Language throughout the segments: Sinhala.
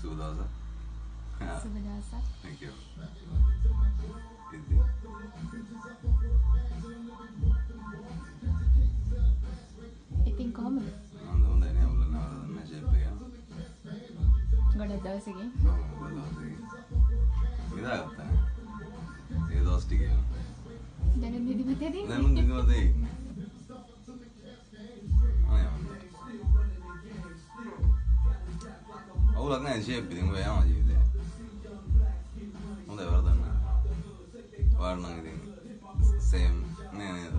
Sudasa. Subadasa. Thank you. ඉතින් කොහොමද? මම හොඳයි නේ ඔයාලා නවරන්න ෂේප් එක. ගොඩක් දවසකින්. විදාගත්තා. ඒ දවස් ටිකේ. දැන් නිදිමතේදී. දැන් නිදිමතේ ඉන්නේ. අවුලක් නැහැ ෂේප් එකෙන් ඔය යනවා ජීවිතේ. හොඳයි වරදන්න. වරණන් ඉතින් සේම් නේ නේද?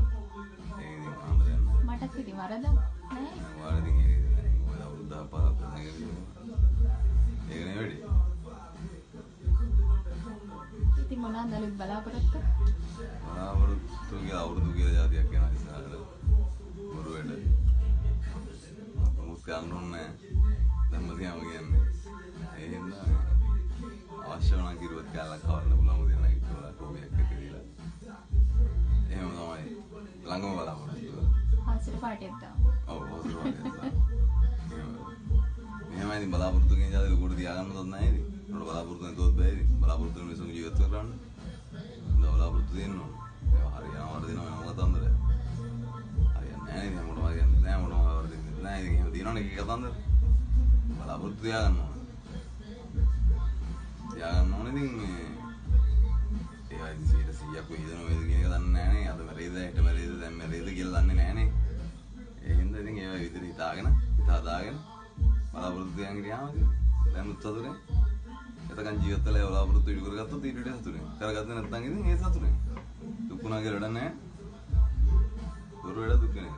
ඒ ඉතින් අහන්න මටත් ඉතින් වරදක් නෑ. වරදින් ඒක ඔය අවුරුද්ද පහක් නැගිටිනවා. ඒක නේ වැඩි. ඉතින් මොනවාද අලුත් බලාපොරොත්තු? බලාපොරොත්තු කියලා අවුරුදු කියලා જાතියක් යනවා ඉස්සරහට. බොරු වැඩ. මොකක් කරන්න ඕනේ දැම්ම තියාම කියන්නේ. ඒ හින්දා අවශ්‍ය වුණා කිරුවත් කාලක් කවන්න පුළුවන් දෙයක් නැහැ කියලා කොබියක් එක දීලා. එහෙම තමයි ළඟම බලාපොරොත්තු. හාස්‍යර පාටියක් දාමු. ඔව් හොඳට වගේ. මෙහෙම ඉතින් බලාපොරොත්තු කියන જાතිය ලොකුට තියාගන්නවත් නැහැ ඉතින්. උඩ බලාපොරොත්තු නැතුවත් බෑ ඉතින්. බලාපොරොත්තු වෙන මිනිස්සු ජීවත් කරන්න. බලාපොරොත්තු තියෙන්න ඕන. ඒක හරියනවට දෙනවා මොකද අන්දර. හරියන්නේ නැහැ ඉතින් මොනවද කියන්නේ නැහැ මොනවද වරදින්නේ නැහැ ඉතින් එහෙම දිනවනේ කී කතන්දර. බලාපොරොත්තු තියාගන්න ඕන. තියාගන්න ඕනේ ඉතින් මේ ඒවා ඉතින් 100ක් වේදන වේද කියන එක දන්නේ නැහැ නේ. අද මැරෙයිද හෙට මැරෙයිද දැන් මැරෙයිද කියලා දන්නේ නැහැ නේ. ඒ හින්දා ඉතින් ඒවා විතර හිතාගෙන හිතාදාගෙන බලාපොරොත්තු තියාගෙන ගියාම ඉතින් දැන් උත්සාහුනේ එතකන් ජීවත් වෙලා බලාපොරොත්තු ඉටු කරගත්තොත් ඊට වඩා සතුටුයි. කරගත්තේ නැත්නම් ඉතින් ඒ සතුටුයි. දුක්ුණා කියලා වැඩක් නැහැ. බොරු වැඩ දුක් නැහැ.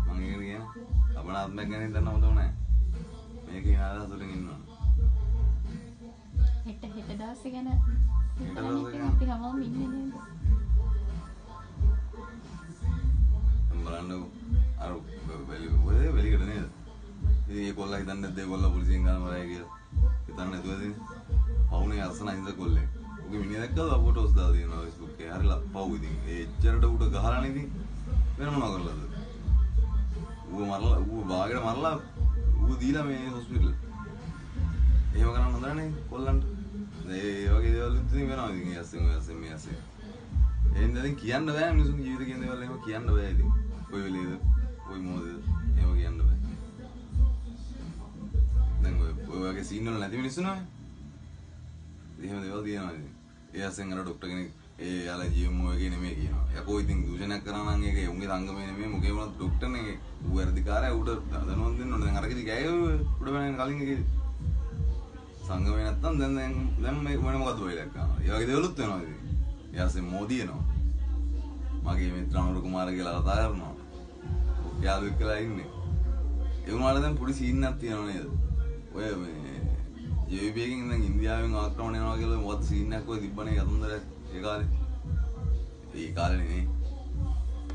මම ඒක කියන අපනාත්මයක් ගැන හිතන්න හොඳ නැහැ. මේක ඉනාලා සතුටින් ඉන්න ඕන. හෙට දවසේ ගැන හිතලා අපි හැමෝම ඉන්නේ නේද? බලන්න අර වෙලිකට නේද? ඉතින් ඒ කොල්ලා හිතන්නේ නැද්ද ඒ කොල්ලා පොලිසියෙන් ගන්න මරයි කියලා? හිතන්නේ නැතුවද ඉතින්? පවුනේ අරසන හින්දා කොල්ලේ. උගේ මිනිහ දැක්කද ෆොටෝස් දාලා තියෙනවා Facebook එකේ. හරිලා පව් ඉතින්. ඒ එච්චරට උඩ ගහලානේ ඉතින්. වෙන මොනවා කරලාද? ඌව මරලා ඌව බාගෙට මරලා ඌව දීලා මේ හොස්පිටල්. එහෙම කරන්න හොඳ නැහැ කොල්ලන්ට. ඒ වගේ දේවල් ඉතින් වෙනවා ඉතින් ඇස්සෙන් මේ ඇස්සෙන්. එහෙනම් දැන් කියන්න බෑ මිනිසුන්ගේ ජීවිත කියන දේවල් එහෙම කියන්න බෑ ඉතින්. කොයි වෙලේද? කොයි මොහොතේද? එහෙම කියන්න බෑ. දැන් ඔය වගේ සීන් වල නැති මිනිස්සු නෝනේ. එහෙම දේවල් තියෙනවා ඉතින්. ඒ ඇස්සෙන් අර ડોක්ටර් කෙනෙක් ඒ යාලා ජීවමෝ එකේ නෙමෙයි කියනවා. යකෝ ඉතින් දූෂණයක් කරා නම් ඒක උන්ගේ සංගමේ නෙමෙයි මොකේ වුණත් ડોක්ටර්නේ ඌ වැඩිකාරයා ඌට දනුවම් දෙන්න ඕනේ. දැන් අරකදී ගෑවේ උඩ වෙන කලින් එකේ සංගමේ නැත්තම් දැන් මේ වෙන මොකද වෙලා කරනවා. ඒ වගේ දේවලුත් වෙනවා ඉතින්. යාසෙන් මෝදී එනවා. මගේ මිත්‍ර අනුර කුමාර කියලා කතා කරනවා. යාළුවෙක් කියලා ඉන්නේ. ඒ වුණාට දැන් පොඩි සීන් එකක් තියෙනවා නේද? ඔය මේ JVP එකෙන් දැන් ඉන්දියාවෙන් ආක්‍රමණය වෙනවා කියලා මොකද සීන් එකක් ඔය තිබ්බනේ කතන්දරයක් ඒ කාලේ. ඒ කාලේ නේ.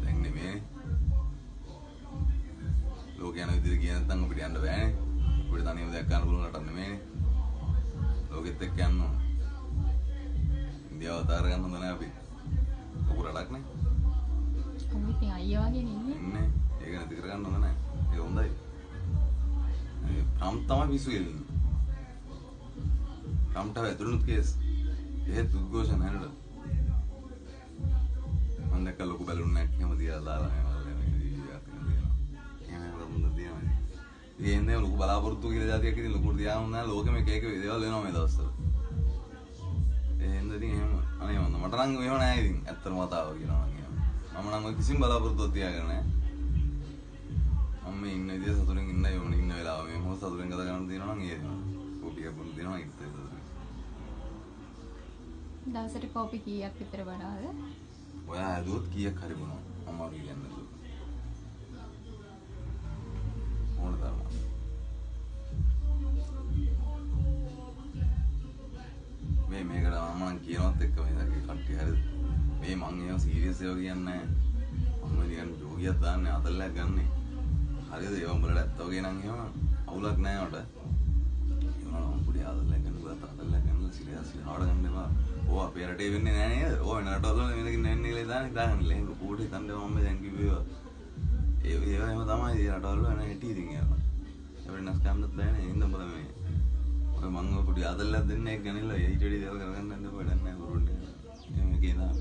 දැන් නෙමෙයි. ලෝකයන් විදිහට කියන නැත්නම් අපිට යන්න බෑනේ. අපිට තනියම දැක් ගන්න පුළුවන් රටක් නෙමෙයිනේ. ලෝකෙත් එක්ක යන්න ඕන. ඉන්දියාව අතාර ගන්න හොඳ නැහැ අපි. කපු රටක් නේ. අපි ඉතින් අයියා වගේ ඉන්නේ. ඉන්නේ. ඒක නැති කර ගන්න හොඳ නැහැ. ඒක හොඳයි. ප්‍රම් තමයි පිස්සු එන්නේ. ප්‍රම්ට වැදුණුත් කේස්. ඒත් උද්ඝෝෂණ හැරෙන්න. මම දැක්ක ලොකු බැලුන් නැක් එහෙම තියලා දාලා එහෙම ලොකු බලාපොරොත්තු කියලා જાතියක් ඉතින් ලොකුට තියාගෙන නැහැ ලෝකෙම එක එක දේවල් වෙනවා මේ දවස්වල. එහෙනම් ඉතින් එහෙම අනේ මම මට නම් එහෙම නැහැ ඉතින් ඇත්තටම කතාව කියනවා නම් එහෙම. මම නම් ඔය කිසිම බලාපොරොත්තුවක් තියාගෙන නැහැ. මම මේ ඉන්න විදිය සතුටින් ඉන්නයි ඕනේ ඉන්න වෙලාව මේ මොහොත සතුටින් ගත කරන්න තියෙනවා නම් ඒ දෙනවා. කෝපි එකක් බොන්න දෙනවා ඉතින් සතුටින්. දවසට කෝපි කීයක් විතර බනවද? ඔයා ඇදුවොත් කීයක් හරි බොනවා. අමාරු කියන්නේ නේද? ඕන තරම. මේකට මම කියනවත් එක්ක මේ දැන් කට්ටිය හරිද? මේ මං එහෙම සීරියස් ඒවා කියන්නේ නැහැ. මම නිකන් ජෝගියක් දාන්නේ අතල්ලක් ගන්නෙ. හරිද? ඒවා උඹලට ඇත්ත වගේ නම් එහෙම අවුලක් නැහැ මට. ඒවා පොඩි අතල්ලක් ගන්න පුතා අතල්ලක් ගන්න සීරියස් හාඩ ගන්න එපා. ඕවා අපේ රටේ වෙන්නේ නැහැ නේද? ඕවා වෙන රටවල මේක නැන්නේ කියලා දාන්නේ දාගන්නලේ. පොඩි හිතන්නේ මම දැන් කිව්වේ ඒවා එහෙම තමයි ඒ රටවල වෙන හැටි ඉතින් ඒවා. අපිට නැස් ගන්නත් බෑනේ. ඉන්න බල මේ මං ඔය පොඩි ආදල්ලක් දෙන්නේ ගණන්ලා ඊට වැඩි දේවල් කරගන්න යන්න වැඩක් නැහැ බරුන්ට. එහෙම කියනවා.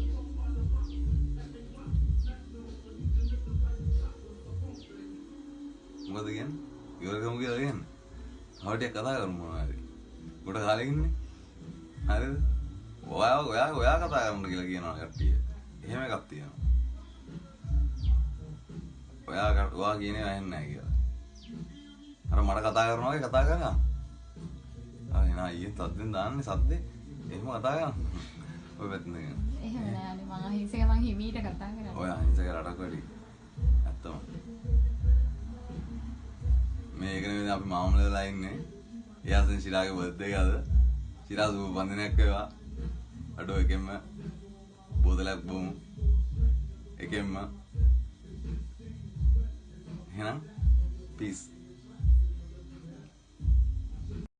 මොකද කියන්නේ? ඉවර කරමු කියලා කියන්නේ. හවටියක් කතා කරමු මොනවා හරි. කොට කාලෙක ඉන්නේ. හරිද? ඔයා කතා කරන්න කියලා කියනවා කට්ටිය. එහෙම එකක් තියෙනවා. ඔයා කියන්නේ ඇහෙන්නේ නැහැ කියලා. අර මට කතා කරනවා වගේ කතා කරනවා. අර එනවා ඊයේ සද්දෙන් දාන්නේ සද්දේ. එහෙම කතා කරනවා. ඔය පැත්තෙන් දෙන්න. එහෙම නෑනේ මං අහිංසක මං හිමීට කතා කරන්නේ. ඔය අහිංසක රටක් වැඩි. ඇත්තම. මේක නෙවෙයි අපි මාමලේ වෙලා ඉන්නේ. එයාසෙන් ශිරාගේ බර්ත්ඩේ එක අද. ශිරා සුබ වන්දනයක් වේවා. අඩෝ එකෙන්ම බෝතලයක් බොමු. එකෙන්ම එහෙනම් peace